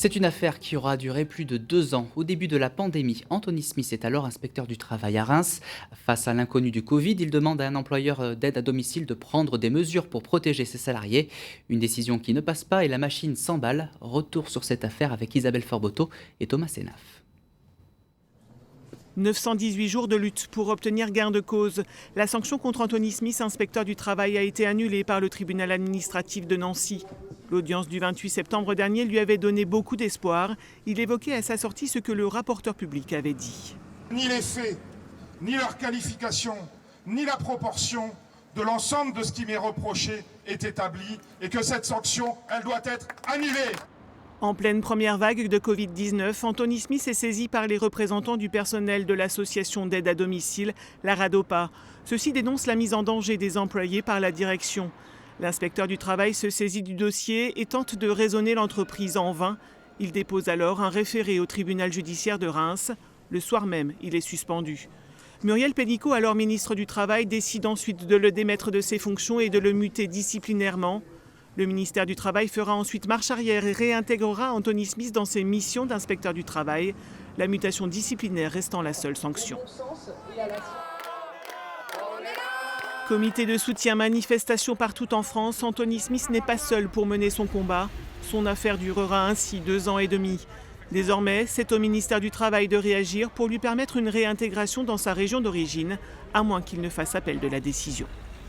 C'est une affaire qui aura duré plus de 2 ans. Au début de la pandémie, Anthony Smith est alors inspecteur du travail à Reims. Face à l'inconnu du Covid, il demande à un employeur d'aide à domicile de prendre des mesures pour protéger ses salariés. Une décision qui ne passe pas et la machine s'emballe. Retour sur cette affaire avec Isabelle Forboto et Thomas Sénaf. 918 jours de lutte pour obtenir gain de cause. La sanction contre Anthony Smith, inspecteur du travail, a été annulée par le tribunal administratif de Nancy. L'audience du 28 septembre dernier lui avait donné beaucoup d'espoir. Il évoquait à sa sortie ce que le rapporteur public avait dit. Ni les faits, ni leur qualification, ni la proportion de l'ensemble de ce qui m'est reproché est établi et que cette sanction, elle doit être annulée. En pleine première vague de Covid-19, Anthony Smith est saisi par les représentants du personnel de l'association d'aide à domicile, la RADOPA. Ceux-ci dénoncent la mise en danger des employés par la direction. L'inspecteur du travail se saisit du dossier et tente de raisonner l'entreprise en vain. Il dépose alors un référé au tribunal judiciaire de Reims. Le soir même, il est suspendu. Muriel Pénicaud, alors ministre du Travail, décide ensuite de le démettre de ses fonctions et de le muter disciplinairement. Le ministère du Travail fera ensuite marche arrière et réintégrera Anthony Smith dans ses missions d'inspecteur du travail, la mutation disciplinaire restant la seule sanction. Comité de soutien, manifestation partout en France, Anthony Smith n'est pas seul pour mener son combat. Son affaire durera ainsi 2 ans et demi. Désormais, c'est au ministère du Travail de réagir pour lui permettre une réintégration dans sa région d'origine, à moins qu'il ne fasse appel de la décision.